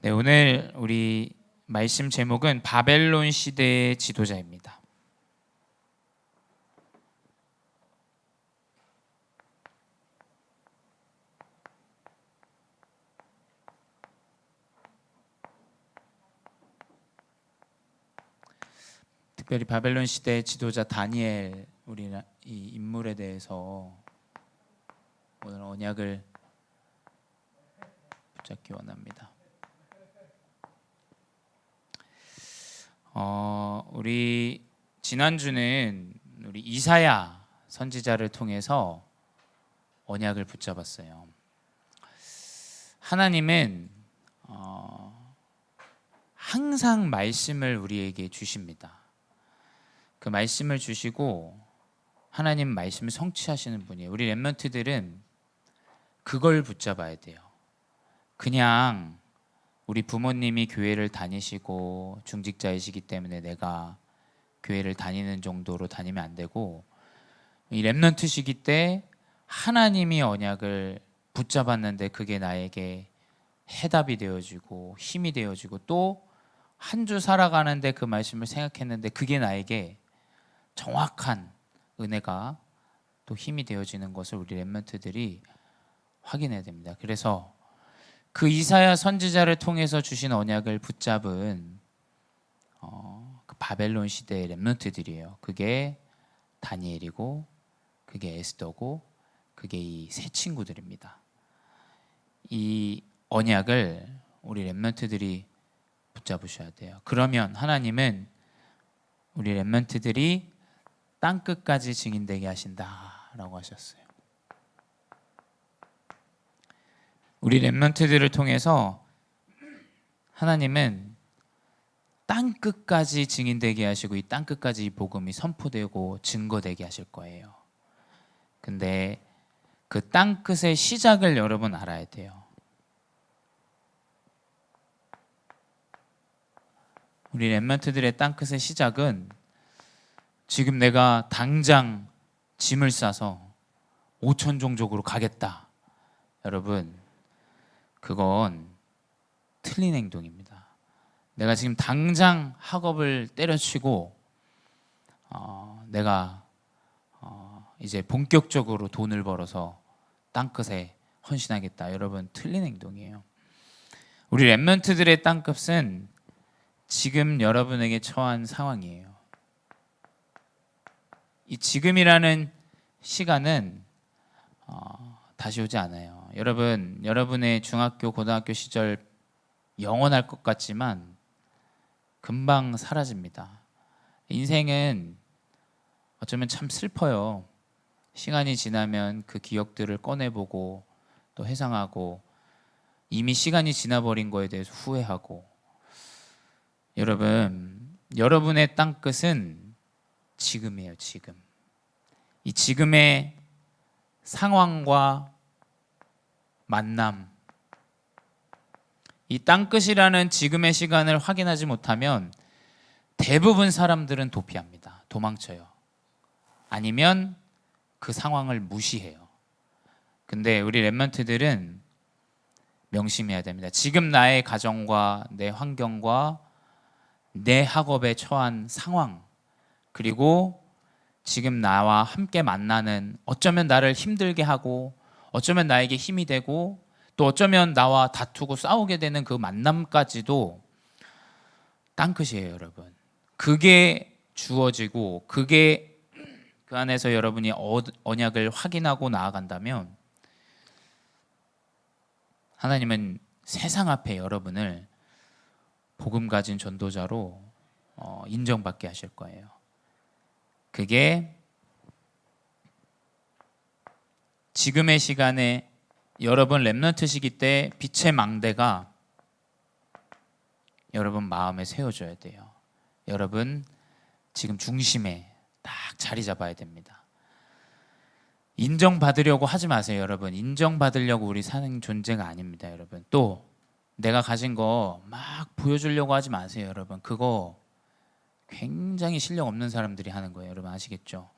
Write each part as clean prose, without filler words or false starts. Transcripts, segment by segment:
네, 오늘 우리 말씀 제목은 바벨론 시대의 지도자입니다. 특별히 바벨론 시대의 지도자 다니엘 우리 이 인물에 대해서 오늘 언약을 붙잡기 원합니다. 우리 지난주는 우리 이사야 선지자를 통해서 언약을 붙잡았어요. 하나님은 항상 말씀을 우리에게 주십니다. 그 말씀을 주시고 하나님 말씀을 성취하시는 분이에요. 우리 렘넌트들은 그걸 붙잡아야 돼요. 그냥 우리 부모님이 교회를 다니시고 중직자이시기 때문에 내가 교회를 다니는 정도로 다니면 안 되고, 이 렘넌트시기 때 하나님이 언약을 붙잡았는데 그게 나에게 해답이 되어지고 힘이 되어지고, 또 한 주 살아가는데 그 말씀을 생각했는데 그게 나에게 정확한 은혜가 또 힘이 되어지는 것을 우리 렘넌트들이 확인해야 됩니다. 그래서 그 이사야 선지자를 통해서 주신 언약을 붙잡은 그 바벨론 시대의 렘넌트들이에요. 그게 다니엘이고, 그게 에스더고, 그게 이 세 친구들입니다. 이 언약을 우리 렘넌트들이 붙잡으셔야 돼요. 그러면 하나님은 우리 렘넌트들이 땅끝까지 증인되게 하신다라고 하셨어요. 우리 렘넌트들을 통해서 하나님은 땅끝까지 증인되게 하시고, 이 땅끝까지 이 복음이 선포되고 증거되게 하실 거예요. 근데 그 땅끝의 시작을 여러분 알아야 돼요. 우리 렘넌트들의 땅끝의 시작은 지금 내가 당장 짐을 싸서 오천종족으로 가겠다. 여러분, 그건 틀린 행동입니다. 내가 지금 당장 학업을 때려치고 내가 이제 본격적으로 돈을 벌어서 땅끝에 헌신하겠다. 여러분, 틀린 행동이에요. 우리 렘넌트들의 땅끝은 지금 여러분에게 처한 상황이에요. 이 지금이라는 시간은 다시 오지 않아요. 여러분, 여러분의 중학교, 고등학교 시절 영원할 것 같지만 금방 사라집니다. 인생은 어쩌면 참 슬퍼요. 시간이 지나면 그 기억들을 꺼내보고 또 회상하고, 이미 시간이 지나버린 거에 대해서 후회하고. 여러분, 여러분의 땅끝은 지금이에요. 지금. 이 지금의 상황과 만남, 이 땅끝이라는 지금의 시간을 확인하지 못하면 대부분 사람들은 도피합니다. 도망쳐요. 아니면 그 상황을 무시해요. 근데 우리 렘넌트들은 명심해야 됩니다. 지금 나의 가정과 내 환경과 내 학업에 처한 상황, 그리고 지금 나와 함께 만나는, 어쩌면 나를 힘들게 하고 어쩌면 나에게 힘이 되고 또 어쩌면 나와 다투고 싸우게 되는 그 만남까지도 땅끝이에요. 여러분, 그게 주어지고 그게 그 안에서 여러분이 언약을 확인하고 나아간다면 하나님은 세상 앞에 여러분을 복음 가진 전도자로 인정받게 하실 거예요. 그게 지금의 시간에 여러분 렘넌트시기 때 빛의 망대가 여러분 마음에 세워져야 돼요. 여러분 지금 중심에 딱 자리 잡아야 됩니다. 인정받으려고 하지 마세요. 여러분, 인정받으려고 우리 사는 존재가 아닙니다. 여러분, 또 내가 가진 거 막 보여주려고 하지 마세요. 여러분, 그거 굉장히 실력 없는 사람들이 하는 거예요. 여러분 아시겠죠?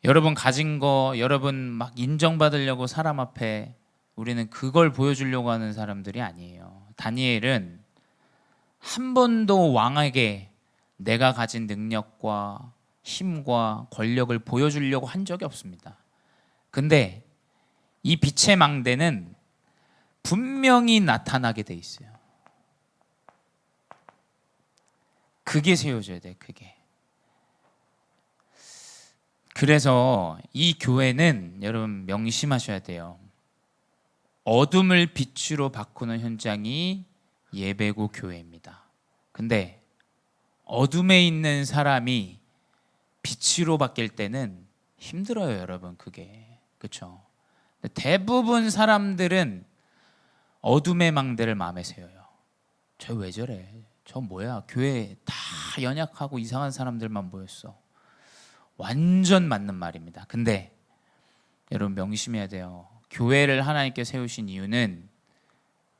여러분 가진 거, 여러분 막 인정받으려고 사람 앞에, 우리는 그걸 보여주려고 하는 사람들이 아니에요. 다니엘은 한 번도 왕에게 내가 가진 능력과 힘과 권력을 보여주려고 한 적이 없습니다. 근데 이 빛의 망대는 분명히 나타나게 돼 있어요. 그게 세워져야 돼, 그게. 그래서 이 교회는 여러분 명심하셔야 돼요. 어둠을 빛으로 바꾸는 현장이 예배고 교회입니다. 근데 어둠에 있는 사람이 빛으로 바뀔 때는 힘들어요, 여러분. 그게. 그렇죠? 대부분 사람들은 어둠의 망대를 마음에 세워요. 저 왜 저래? 저 뭐야? 교회 다 연약하고 이상한 사람들만 모였어. 완전 맞는 말입니다. 근데 여러분 명심해야 돼요. 교회를 하나님께 세우신 이유는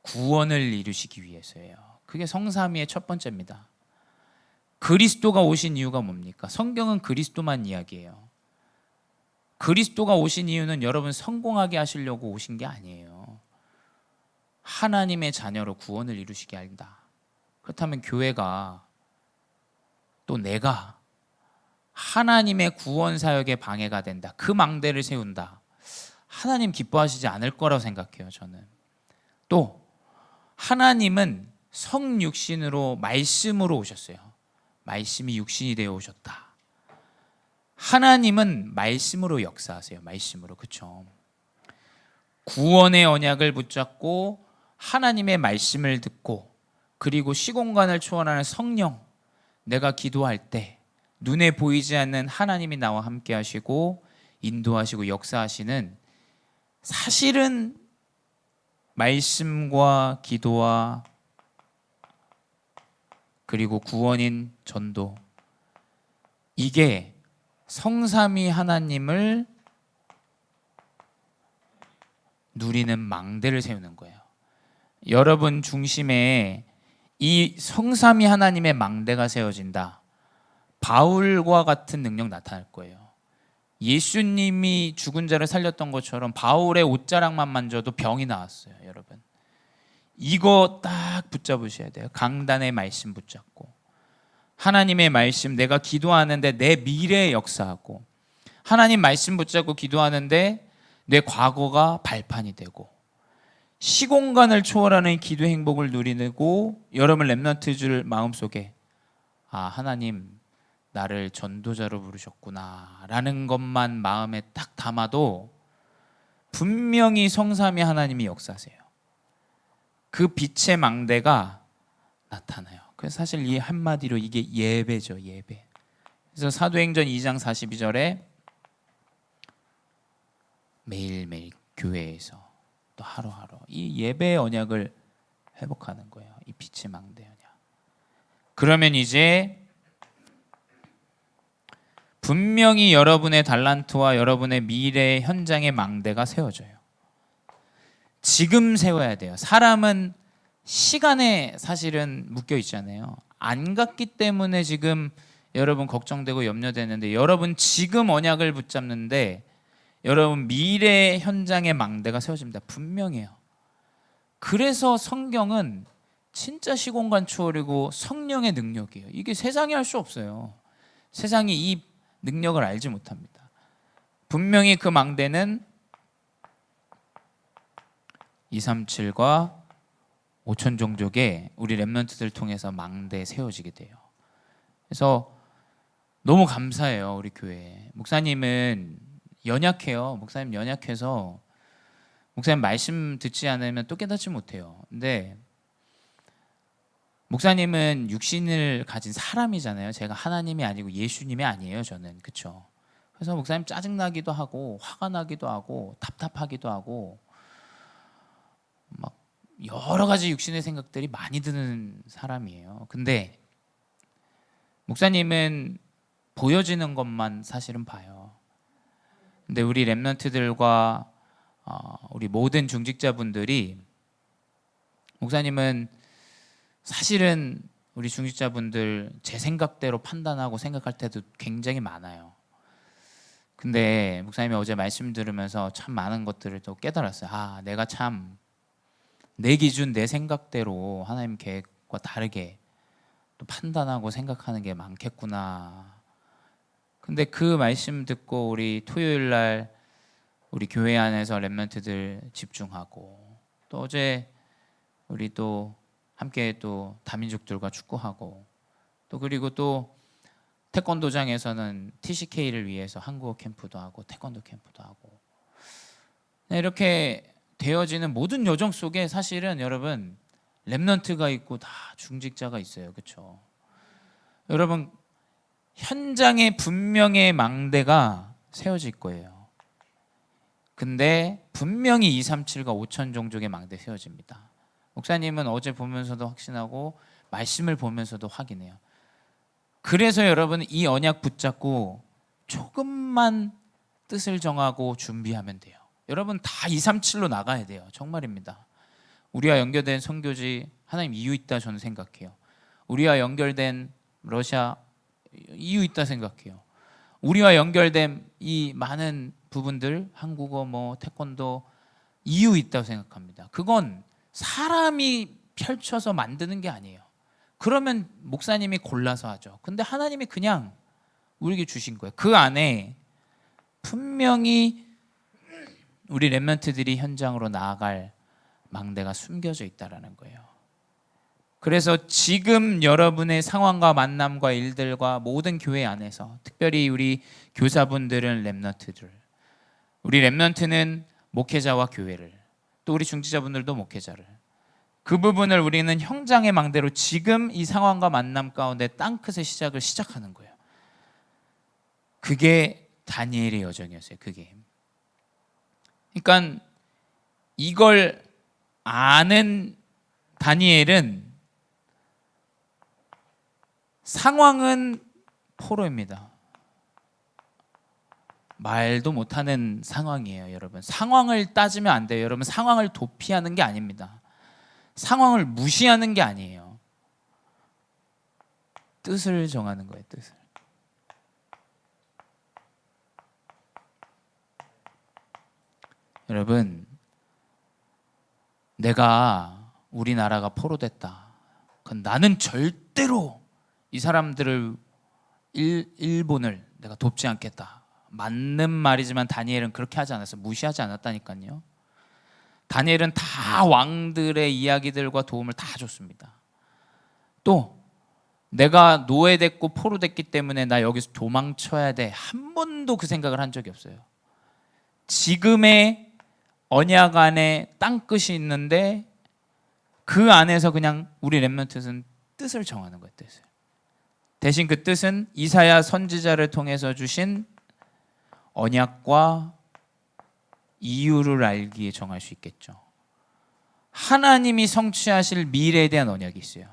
구원을 이루시기 위해서예요. 그게 성삼위의 첫 번째입니다. 그리스도가 오신 이유가 뭡니까? 성경은 그리스도만 이야기해요. 그리스도가 오신 이유는 여러분 성공하게 하시려고 오신 게 아니에요. 하나님의 자녀로 구원을 이루시게 한다. 그렇다면 교회가 또 내가 하나님의 구원 사역에 방해가 된다. 그 망대를 세운다. 하나님 기뻐하시지 않을 거라고 생각해요, 저는. 또 하나님은 성육신으로 말씀으로 오셨어요. 말씀이 육신이 되어 오셨다. 하나님은 말씀으로 역사하세요. 말씀으로. 그렇죠? 구원의 언약을 붙잡고 하나님의 말씀을 듣고 그리고 시공간을 초월하는 성령, 내가 기도할 때 눈에 보이지 않는 하나님이 나와 함께 하시고 인도하시고 역사하시는, 사실은 말씀과 기도와 그리고 구원인 전도, 이게 성삼위 하나님을 누리는 망대를 세우는 거예요. 여러분 중심에 이 성삼위 하나님의 망대가 세워진다. 바울과 같은 능력 나타날 거예요. 예수님이 죽은 자를 살렸던 것처럼 바울의 옷자락만 만져도 병이 나왔어요, 여러분. 이거 딱 붙잡으셔야 돼요. 강단의 말씀 붙잡고 하나님의 말씀, 내가 기도하는데 내 미래에 역사하고, 하나님 말씀 붙잡고 기도하는데 내 과거가 발판이 되고, 시공간을 초월하는 기도 행복을 누리고, 여러분 렘넌트들 마음속에 하나님 나를 전도자로 부르셨구나 라는 것만 마음에 딱 담아도 분명히 성삼위 하나님이 역사하세요. 그 빛의 망대가 나타나요. 그래서 사실 이 한마디로 이게 예배죠, 예배. 그래서 사도행전 2장 42절에 매일매일 교회에서 또 하루하루 이 예배의 언약을 회복하는 거예요. 이 빛의 망대 언약. 그러면 이제 분명히 여러분의 달란트와 여러분의 미래의 현장의 망대가 세워져요. 지금 세워야 돼요. 사람은 시간에 사실은 묶여 있잖아요. 안 갔기 때문에 지금 여러분 걱정되고 염려되는데, 여러분 지금 언약을 붙잡는데 여러분 미래의 현장의 망대가 세워집니다. 분명해요. 그래서 성경은 진짜 시공간 초월이고 성령의 능력이에요. 이게 세상이 할 수 없어요. 세상이 이 능력을 알지 못합니다. 분명히 그 망대는 237과 5천 종족의 우리 렘넌트들 통해서 망대 세워지게 돼요. 그래서 너무 감사해요, 우리 교회. 목사님은 연약해요. 목사님 연약해서 목사님 말씀 듣지 않으면 또 깨닫지 못해요. 근데 목사님은 육신을 가진 사람이잖아요. 제가 하나님이 아니고 예수님이 아니에요, 저는. 그렇죠? 그래서 목사님 짜증나기도 하고 화가 나기도 하고 답답하기도 하고 막 여러 가지 육신의 생각들이 많이 드는 사람이에요. 근데 목사님은 보여지는 것만 사실은 봐요. 근데 우리 렘넌트들과 우리 모든 중직자분들이, 목사님은 사실은 우리 중직자분들 제 생각대로 판단하고 생각할 때도 굉장히 많아요. 근데 목사님이 어제 말씀 들으면서 참 많은 것들을 또 깨달았어요. 내가 참 내 기준, 내 생각대로 하나님 계획과 다르게 또 판단하고 생각하는 게 많겠구나. 근데 그 말씀 듣고 우리 토요일 날 우리 교회 안에서 렘넌트들 집중하고, 또 어제 우리 또 함께 또 다민족들과 축구하고, 또 그리고 또 태권도장에서는 TCK를 위해서 한국어 캠프도 하고 태권도 캠프도 하고, 이렇게 되어지는 모든 여정 속에 사실은 여러분 렘넌트가 있고 다 중직자가 있어요. 그렇죠? 여러분 현장에 분명히 망대가 세워질 거예요. 근데 분명히 237과 5천 종족의 망대 세워집니다. 목사님은 어제 보면서도 확신하고 말씀을 보면서도 확인해요. 그래서 여러분 이 언약 붙잡고 조금만 뜻을 정하고 준비하면 돼요. 여러분 다 237로 나가야 돼요. 정말입니다. 우리와 연결된 선교지 하나님 이유 있다 저는 생각해요. 우리와 연결된 러시아 이유 있다 생각해요. 우리와 연결된 이 많은 부분들 한국어 뭐 태권도 이유 있다고 생각합니다. 그건 사람이 펼쳐서 만드는 게 아니에요. 그러면 목사님이 골라서 하죠. 근데 하나님이 그냥 우리에게 주신 거예요. 그 안에 분명히 우리 렘넌트들이 현장으로 나아갈 망대가 숨겨져 있다라는 거예요. 그래서 지금 여러분의 상황과 만남과 일들과 모든 교회 안에서 특별히 우리 교사분들은 렘넌트들, 우리 렘넌트는 목회자와 교회를, 또 우리 중지자분들도 목회자를, 그 부분을 우리는 형장의 망대로 지금 이 상황과 만남 가운데 땅끝의 시작을 시작하는 거예요. 그게 다니엘의 여정이었어요. 그게. 그러니까 이걸 아는 다니엘은 상황은 포로입니다. 말도 못하는 상황이에요. 여러분 상황을 따지면 안 돼요. 여러분 상황을 도피하는 게 아닙니다. 상황을 무시하는 게 아니에요. 뜻을 정하는 거예요. 뜻을. 여러분 내가 우리나라가 포로됐다. 그건 나는 절대로 이 사람들을 일본을 내가 돕지 않겠다. 맞는 말이지만 다니엘은 그렇게 하지 않았어요. 무시하지 않았다니까요. 다니엘은 다 왕들의 이야기들과 도움을 다 줬습니다. 또 내가 노예됐고 포로됐기 때문에 나 여기서 도망쳐야 돼. 한 번도 그 생각을 한 적이 없어요. 지금의 언약 안에 땅끝이 있는데 그 안에서 그냥 우리 렘넌트는 뜻을 정하는 거예요. 뜻을. 대신 그 뜻은 이사야 선지자를 통해서 주신 언약과 이유를 알기에 정할 수 있겠죠. 하나님이 성취하실 미래에 대한 언약이 있어요.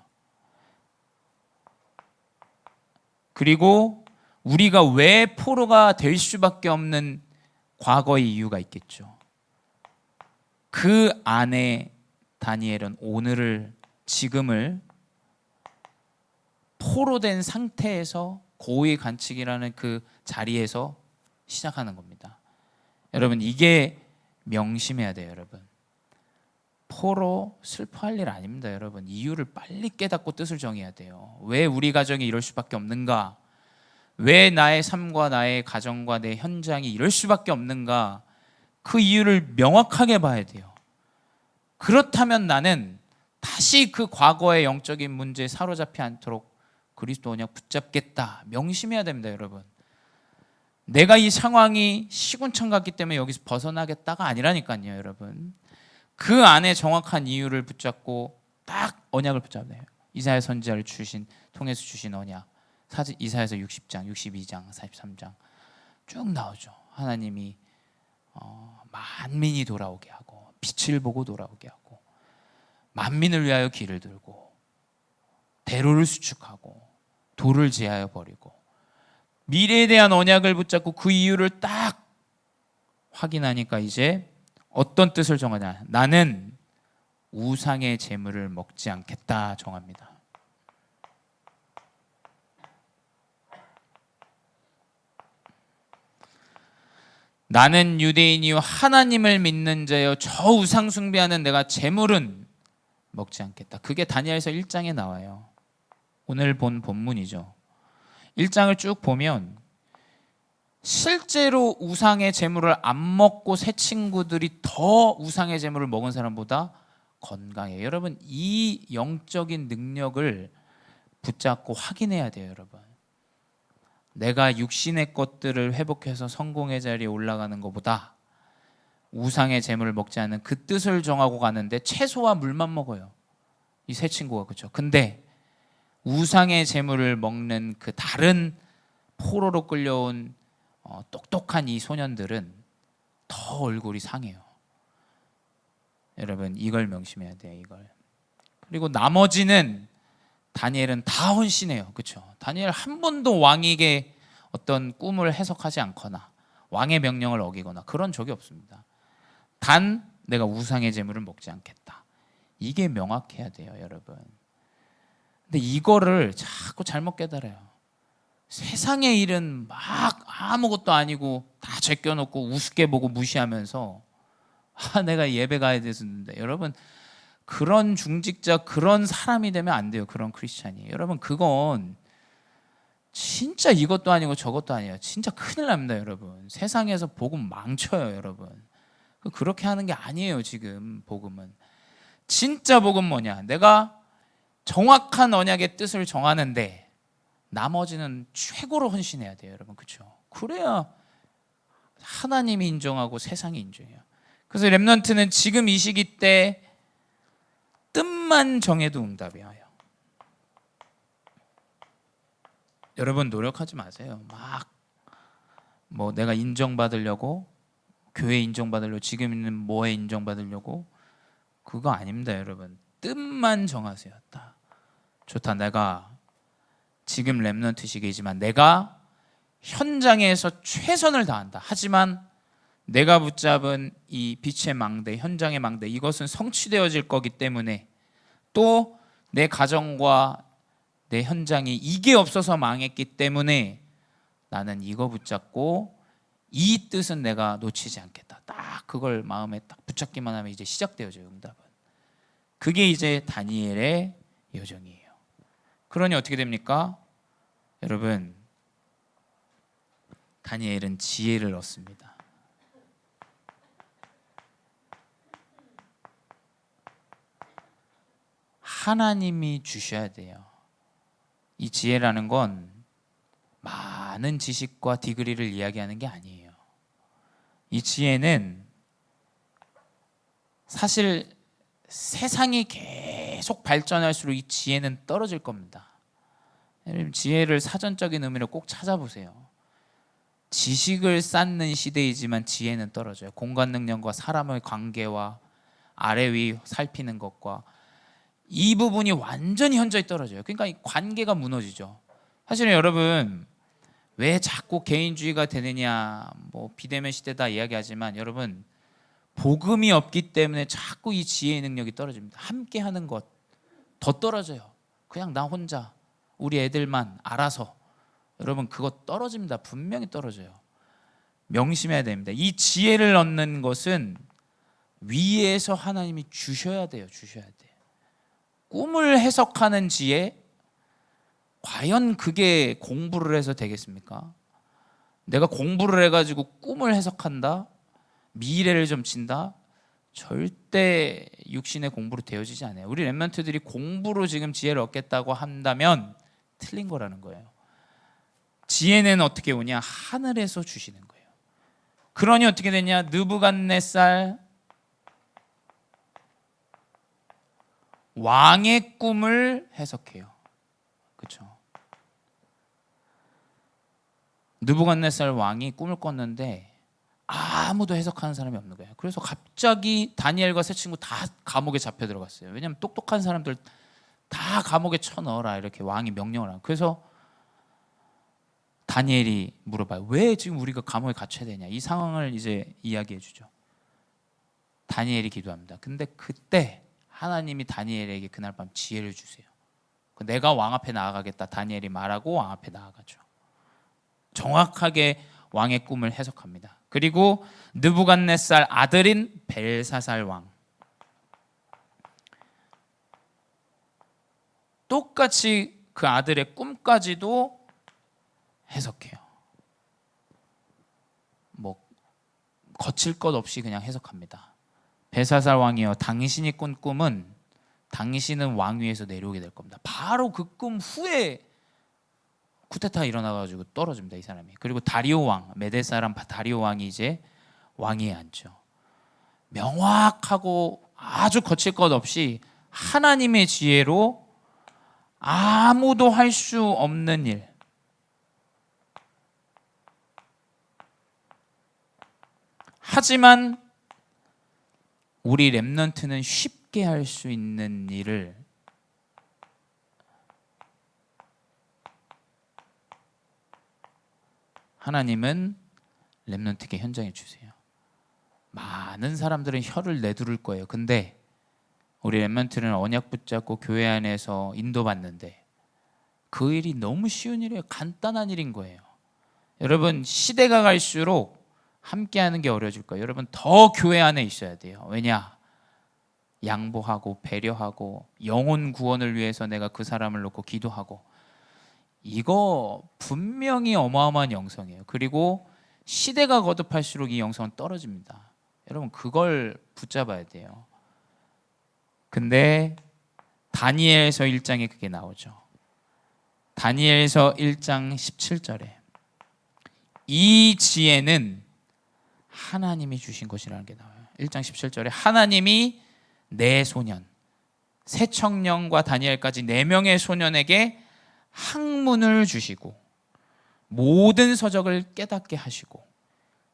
그리고 우리가 왜 포로가 될 수밖에 없는 과거의 이유가 있겠죠. 그 안에 다니엘은 오늘을, 지금을 포로된 상태에서 고의 관측이라는 그 자리에서 시작하는 겁니다. 여러분 이게 명심해야 돼요. 여러분 포로 슬퍼할 일 아닙니다. 여러분 이유를 빨리 깨닫고 뜻을 정해야 돼요. 왜 우리 가정이 이럴 수밖에 없는가? 왜 나의 삶과 나의 가정과 내 현장이 이럴 수밖에 없는가? 그 이유를 명확하게 봐야 돼요. 그렇다면 나는 다시 그 과거의 영적인 문제에 사로잡지 않도록 그리스도 언약 붙잡겠다. 명심해야 됩니다. 여러분 내가 이 상황이 시군청 같기 때문에 여기서 벗어나겠다가 아니라니까요. 여러분 그 안에 정확한 이유를 붙잡고 딱 언약을 붙잡아야 돼요. 이사야 선지자를 통해서 주신 언약, 이사야서 60장, 62장, 43장 쭉 나오죠. 하나님이 만민이 돌아오게 하고 빛을 보고 돌아오게 하고 만민을 위하여 길을 들고 대로를 수축하고 돌을 제하여 버리고 미래에 대한 언약을 붙잡고 그 이유를 딱 확인하니까 이제 어떤 뜻을 정하냐. 나는 우상의 재물을 먹지 않겠다 정합니다. 나는 유대인이요 하나님을 믿는 자여 저 우상 숭배하는 내가 재물은 먹지 않겠다. 그게 다니엘서 1장에 나와요. 오늘 본 본문이죠. 1장을 쭉 보면 실제로 우상의 재물을 안 먹고 새 친구들이 더 우상의 재물을 먹은 사람보다 건강해요. 여러분, 이 영적인 능력을 붙잡고 확인해야 돼요. 여러분, 내가 육신의 것들을 회복해서 성공의 자리에 올라가는 것보다 우상의 재물을 먹지 않는 그 뜻을 정하고 가는데 채소와 물만 먹어요, 이 새 친구가. 그렇죠? 근데 우상의 재물을 먹는 그 다른 포로로 끌려온 똑똑한 이 소년들은 더 얼굴이 상해요. 여러분, 이걸 명심해야 돼요. 이걸. 그리고 나머지는 다니엘은 다 헌신해요. 그렇죠? 다니엘 한 번도 왕에게 어떤 꿈을 해석하지 않거나 왕의 명령을 어기거나 그런 적이 없습니다. 단 내가 우상의 재물을 먹지 않겠다. 이게 명확해야 돼요. 여러분. 근데 이거를 자꾸 잘못 깨달아요. 세상의 일은 막 아무것도 아니고 다 제껴놓고 우습게 보고 무시하면서 내가 예배 가야 되는데, 여러분, 그런 중직자, 그런 사람이 되면 안 돼요. 그런 크리스찬이. 여러분, 그건 진짜 이것도 아니고 저것도 아니에요. 진짜 큰일 납니다. 여러분, 세상에서 복음 망쳐요. 여러분, 그렇게 하는 게 아니에요. 지금 복음은, 진짜 복음 뭐냐, 내가 정확한 언약의 뜻을 정하는데 나머지는 최고로 헌신해야 돼요. 여러분, 그렇죠? 그래야 하나님이 인정하고 세상이 인정해요. 그래서 렘넌트는 지금 이 시기 때 뜻만 정해도 응답이 와요. 여러분, 노력하지 마세요. 막 내가 인정받으려고, 교회 인정받으려고, 지금 있는 뭐에 인정받으려고, 그거 아닙니다. 여러분, 뜻만 정하세요. 딱 좋다, 내가 지금 렘넌트 시기이지만 내가 현장에서 최선을 다한다. 하지만 내가 붙잡은 이 빛의 망대, 현장의 망대, 이것은 성취되어질 거기 때문에, 또 내 가정과 내 현장이 이게 없어서 망했기 때문에 나는 이거 붙잡고 이 뜻은 내가 놓치지 않겠다. 딱 그걸 마음에 딱 붙잡기만 하면 이제 시작되어져요, 응답은. 그게 이제 다니엘의 여정이에요. 그러니 어떻게 됩니까? 여러분, 다니엘은 지혜를 얻습니다. 하나님이 주셔야 돼요. 이 지혜라는 건 많은 지식과 디그리를 이야기하는 게 아니에요. 이 지혜는 사실 세상이 계속 발전할수록 이 지혜는 떨어질 겁니다. 지혜를 사전적인 의미로 꼭 찾아보세요. 지식을 쌓는 시대이지만 지혜는 떨어져요. 공간 능력과 사람의 관계와 아래 위 살피는 것과 이 부분이 완전히 현저히 떨어져요. 그러니까 이 관계가 무너지죠. 사실은 여러분, 왜 자꾸 개인주의가 되느냐, 비대면 시대다 이야기하지만, 여러분, 복음이 없기 때문에 자꾸 이 지혜의 능력이 떨어집니다. 함께 하는 것 더 떨어져요. 그냥 나 혼자, 우리 애들만 알아서, 여러분, 그거 떨어집니다. 분명히 떨어져요. 명심해야 됩니다. 이 지혜를 얻는 것은 위에서 하나님이 주셔야 돼요. 주셔야 돼요. 꿈을 해석하는 지혜, 과연 그게 공부를 해서 되겠습니까? 내가 공부를 해가지고 꿈을 해석한다, 미래를 점친다, 절대 육신의 공부로 되어지지 않아요. 우리 렘넌트들이 공부로 지금 지혜를 얻겠다고 한다면 틀린 거라는 거예요. 지혜는 어떻게 오냐? 하늘에서 주시는 거예요. 그러니 어떻게 되냐? 느부갓네살 왕의 꿈을 해석해요. 그렇죠? 느부갓네살 왕이 꿈을 꿨는데 아무도 해석하는 사람이 없는 거예요. 그래서 갑자기 다니엘과 세 친구 다 감옥에 잡혀 들어갔어요. 왜냐하면 똑똑한 사람들 다 감옥에 쳐넣어라, 이렇게 왕이 명령을 하고. 그래서 다니엘이 물어봐요. 왜 지금 우리가 감옥에 갇혀야 되냐? 이 상황을 이제 이야기해 주죠. 다니엘이 기도합니다. 근데 그때 하나님이 다니엘에게 그날 밤 지혜를 주세요. 내가 왕 앞에 나아가겠다, 다니엘이 말하고 왕 앞에 나아가죠. 정확하게 왕의 꿈을 해석합니다. 그리고 느부갓네살 아들인 벨사살 왕, 똑같이 그 아들의 꿈까지도 해석해요. 뭐 거칠 것 없이 그냥 해석합니다. 벨사살 왕이여, 당신이 꾼 꿈은 당신은 왕위에서 내려오게 될 겁니다. 바로 그 꿈 후에 쿠데타 일어나가지고 떨어집니다, 이 사람이. 그리고 다리오 왕, 메데 사람 다리오 왕이 이제 왕위에 앉죠. 명확하고 아주 거칠 것 없이 하나님의 지혜로 아무도 할 수 없는 일, 하지만 우리 렘넌트는 쉽게 할 수 있는 일을 하나님은 렘넌트에게 현장해 주세요. 많은 사람들은 혀를 내두를 거예요. 근데 우리 렘넌트는 언약 붙잡고 교회 안에서 인도받는데 그 일이 너무 쉬운 일이에요. 간단한 일인 거예요. 여러분, 시대가 갈수록 함께하는 게 어려워질 거예요. 여러분, 더 교회 안에 있어야 돼요. 왜냐? 양보하고 배려하고 영혼 구원을 위해서 내가 그 사람을 놓고 기도하고, 이거 분명히 어마어마한 영성이에요. 그리고 시대가 거듭할수록 이 영성은 떨어집니다. 여러분, 그걸 붙잡아야 돼요. 근데 다니엘서 1장에 그게 나오죠. 다니엘서 1장 17절에 이 지혜는 하나님이 주신 것이라는 게 나와요. 1장 17절에 하나님이 네 소년, 세 청년과 다니엘까지 4명의 소년에게 학문을 주시고 모든 서적을 깨닫게 하시고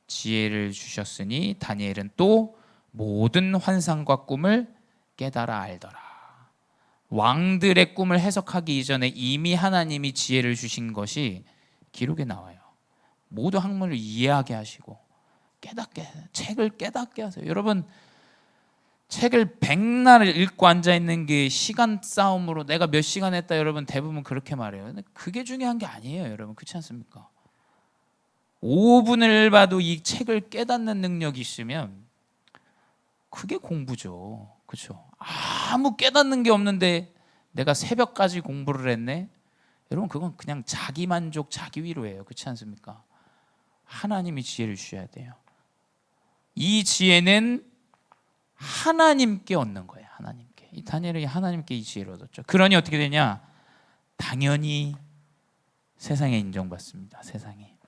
지혜를 주셨으니 다니엘은 또 모든 환상과 꿈을 깨달아 알더라. 왕들의 꿈을 해석하기 이전에 이미 하나님이 지혜를 주신 것이 기록에 나와요. 모두 학문을 이해하게 하시고 깨닫게, 책을 깨닫게 하세요. 여러분, 책을 백날 읽고 앉아있는 게 시간 싸움으로 내가 몇 시간 했다, 여러분 대부분 그렇게 말해요. 근데 그게 중요한 게 아니에요, 여러분. 그렇지 않습니까? 5분을 봐도 이 책을 깨닫는 능력이 있으면 그게 공부죠. 그렇죠? 아무 깨닫는 게 없는데 내가 새벽까지 공부를 했네? 여러분, 그건 그냥 자기 만족, 자기 위로예요. 그렇지 않습니까? 하나님이 지혜를 주셔야 돼요. 이 지혜는 하나님께 얻는 거예요. 하나님께. 이 다니엘이 하나님께 이 지혜를 얻었죠. 그러니 어떻게 되냐? 당연히 세상에 인정받습니다. 세상에.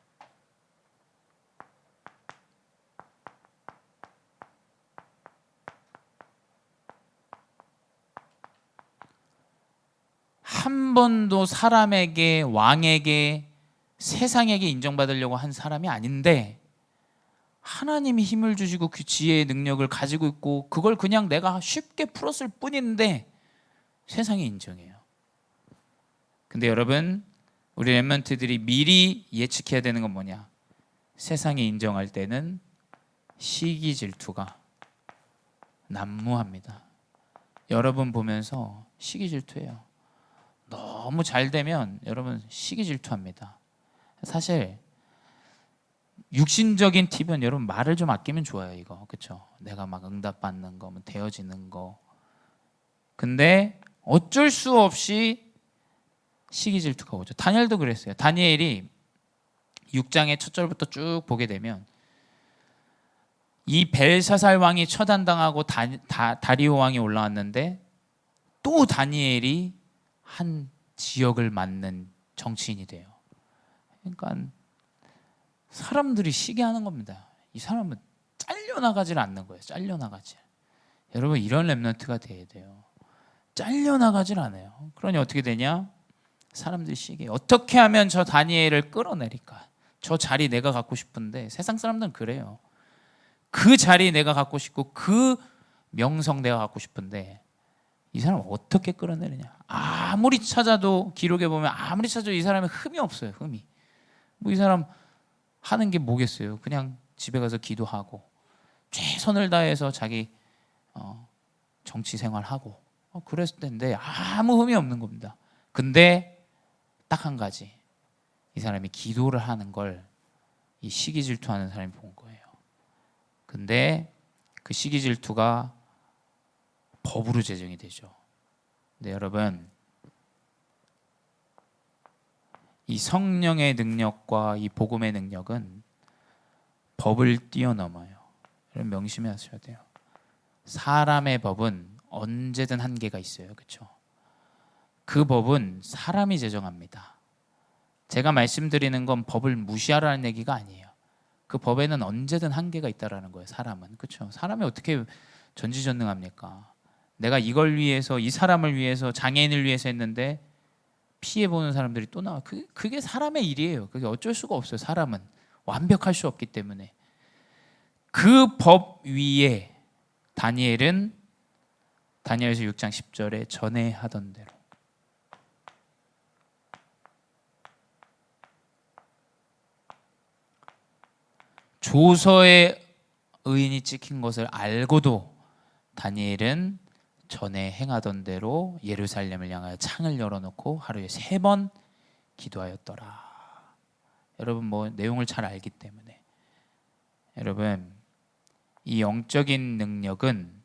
한 번도 사람에게, 왕에게, 세상에게 인정받으려고 한 사람이 아닌데 하나님이 힘을 주시고 그 지혜의 능력을 가지고 있고 그걸 그냥 내가 쉽게 풀었을 뿐인데 세상이 인정해요. 근데 여러분, 우리 렘넌트들이 미리 예측해야 되는 건 뭐냐? 세상이 인정할 때는 시기 질투가 난무합니다. 여러분 보면서 시기 질투해요. 너무 잘 되면 여러분 시기 질투합니다. 사실 육신적인 팁은 여러분 말을 좀 아끼면 좋아요. 이거 그렇죠? 내가 막 응답받는 거, 뭐 되어지는 거. 근데 어쩔 수 없이 시기 질투가 오죠. 다니엘도 그랬어요. 다니엘이 6장의 첫 절부터 쭉 보게 되면 이 벨사살 왕이 처단당하고 다리오 왕이 올라왔는데 또 다니엘이 한 지역을 맡는 정치인이 돼요. 그러니까 사람들이 시기하는 겁니다. 이 사람은 잘려나가질 않는 거예요. 잘려나가질. 여러분, 이런 렘넌트가 돼야 돼요. 잘려나가질 않아요. 그러니 어떻게 되냐? 사람들이 시기해요. 어떻게 하면 저 다니엘을 끌어내릴까? 저 자리 내가 갖고 싶은데 세상 사람들은 그래요. 그 자리 내가 갖고 싶고 그 명성 내가 갖고 싶은데 이 사람 어떻게 끌어내느냐? 아무리 찾아도, 기록에 보면 아무리 찾아도 이 사람의 흠이 없어요. 흠이. 뭐 이 사람 하는 게 뭐겠어요? 그냥 집에 가서 기도하고 최선을 다해서 자기 정치 생활하고 그랬을 텐데 아무 흠이 없는 겁니다. 근데 딱 한 가지, 이 사람이 기도를 하는 걸 이 시기 질투하는 사람이 본 거예요. 근데 그 시기 질투가 법으로 제정이 되죠. 근데 여러분, 이 성령의 능력과 이 복음의 능력은 법을 뛰어넘어요. 여러분 명심하셔야 돼요. 사람의 법은 언제든 한계가 있어요. 그렇죠? 그 법은 사람이 제정합니다. 제가 말씀드리는 건 법을 무시하라는 얘기가 아니에요. 그 법에는 언제든 한계가 있다라는 거예요. 사람은. 그렇죠? 사람이 어떻게 전지전능합니까? 내가 이걸 위해서, 이 사람을 위해서, 장애인을 위해서 했는데 피해 보는 사람들이 또 나와. 그게 사람의 일이에요. 그게 어쩔 수가 없어요. 사람은 완벽할 수 없기 때문에. 그 법 위에 다니엘은 다니엘서 6장 10절에 전에 하던 대로 조서에 의인이 찍힌 것을 알고도 다니엘은 전에 행하던 대로 예루살렘을 향하여 창을 열어놓고 하루에 3번 기도하였더라. 여러분 뭐 내용을 잘 알기 때문에 여러분 이 영적인 능력은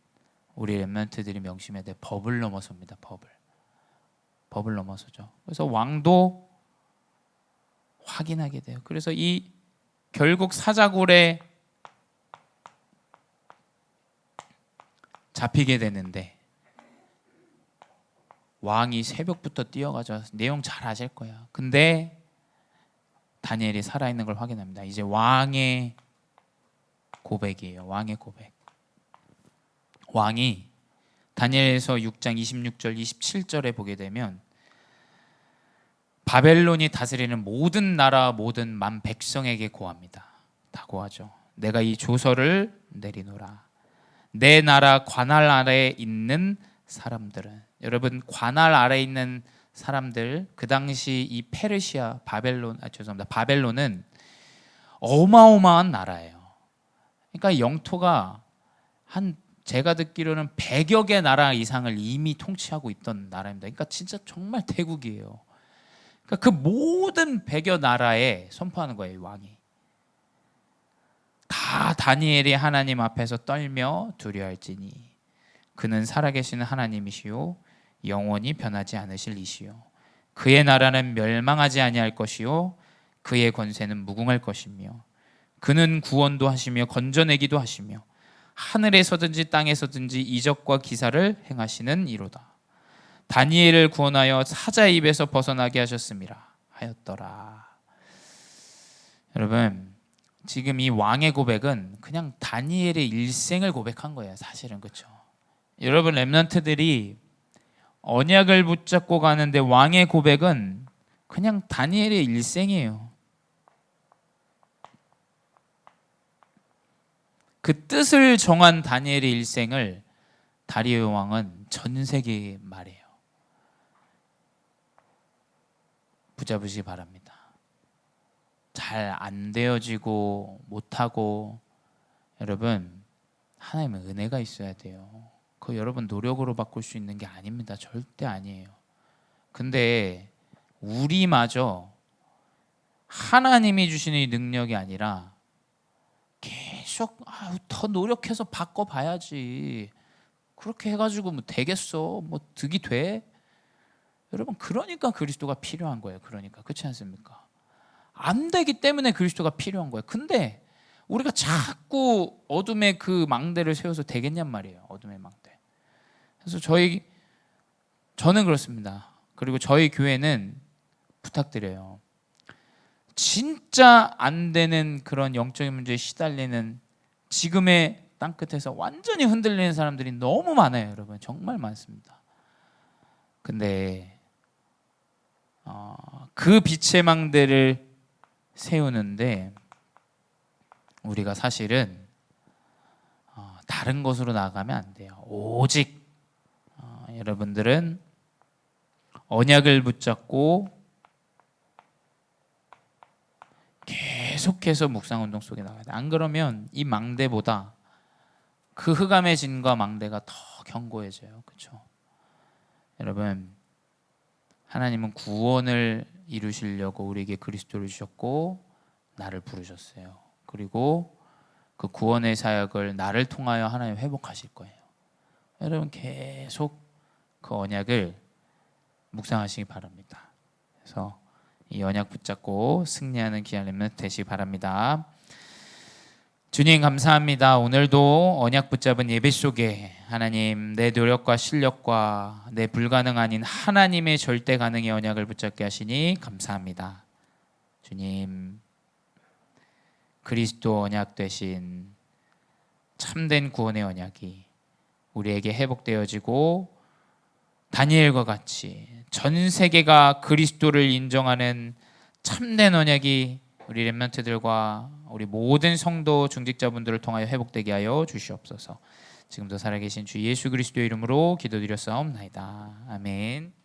우리 렘넌트들이 명심해야 돼. 법을 넘어섭니다. 법을 넘어서죠. 그래서 왕도 확인하게 돼요. 그래서 이 결국 사자굴에 잡히게 되는데 왕이 새벽부터 뛰어가서 내용 잘 아실 거야. 근데 다니엘이 살아있는 걸 확인합니다. 이제 왕의 고백이에요. 왕의 고백. 왕이 다니엘서 6장 26절 27절에 보게 되면 바벨론이 다스리는 모든 나라 모든 만 백성에게 고합니다. 다 고하죠. 내가 이 조서를 내리노라. 내 나라 관할 아래에 있는 사람들은, 여러분 관할 아래에 있는 사람들, 그 당시 이 페르시아 바벨론은 어마어마한 나라예요. 그러니까 영토가 한 제가 듣기로는 100여 개 나라 이상을 이미 통치하고 있던 나라입니다. 그러니까 진짜 정말 대국이에요. 그러니까 그 모든 100여 나라에 선포하는 거예요. 왕이 다 다니엘이 하나님 앞에서 떨며 두려워할지니 그는 살아계시는 하나님이시요 영원히 변하지 않으실 이시요 그의 나라는 멸망하지 아니할 것이요 그의 권세는 무궁할 것이며 그는 구원도 하시며 건져내기도 하시며 하늘에서든지 땅에서든지 이적과 기사를 행하시는 이로다. 다니엘을 구원하여 사자의 입에서 벗어나게 하였더라. 여러분 지금 이 왕의 고백은 그냥 다니엘의 일생을 고백한 거예요. 사실은. 그렇죠? 여러분 렘넌트들이 언약을 붙잡고 가는데 왕의 고백은 그냥 다니엘의 일생이에요. 그 뜻을 정한 다니엘의 일생을 다리오 왕은 전 세계에 말해요. 붙잡으시기 바랍니다. 잘 안 되어지고 못하고 여러분 하나님의 은혜가 있어야 돼요. 그거 여러분 노력으로 바꿀 수 있는 게 아닙니다. 절대 아니에요. 근데 우리마저 하나님이 주시는 이 능력이 아니라 계속 더 노력해서 바꿔봐야지. 그렇게 해가지고 뭐 되겠어? 뭐 득이 돼? 여러분 그러니까 그리스도가 필요한 거예요. 그러니까 그렇지 않습니까? 안 되기 때문에 그리스도가 필요한 거예요. 근데 우리가 자꾸 어둠의 그 망대를 세워서 되겠냔 말이에요. 어둠의 망대. 그래서 저는 그렇습니다. 그리고 저희 교회는 부탁드려요. 진짜 안 되는 그런 영적인 문제에 시달리는 지금의 땅끝에서 완전히 흔들리는 사람들이 너무 많아요. 여러분 정말 많습니다. 근데 그 빛의 망대를 세우는데 우리가 사실은 다른 것으로 나아가면 안 돼요. 오직 여러분들은 언약을 붙잡고 계속해서 묵상운동 속에 나가야 돼. 안 그러면 이 망대보다 그 흑암의 진과 망대가 더 견고해져요. 그렇죠? 여러분 하나님은 구원을 이루시려고 우리에게 그리스도를 주셨고 나를 부르셨어요. 그리고 그 구원의 사역을 나를 통하여 하나님 회복하실 거예요. 여러분 계속 그 언약을 묵상하시기 바랍니다. 그래서 이 언약 붙잡고 승리하는 귀한 렘넌트 되시기 바랍니다. 주님 감사합니다. 오늘도 언약 붙잡은 예배 속에 하나님 내 노력과 실력과 내 불가능 아닌 하나님의 절대 가능의 언약을 붙잡게 하시니 감사합니다. 주님 그리스도 언약 되신 참된 구원의 언약이 우리에게 회복되어지고 다니엘과 같이 전 세계가 그리스도를 인정하는 참된 언약이 우리 렘넌트들과 우리 모든 성도 중직자분들을 통하여 회복되게 하여 주시옵소서. 지금도 살아계신 주 예수 그리스도의 이름으로 기도드렸사옵나이다. 아멘.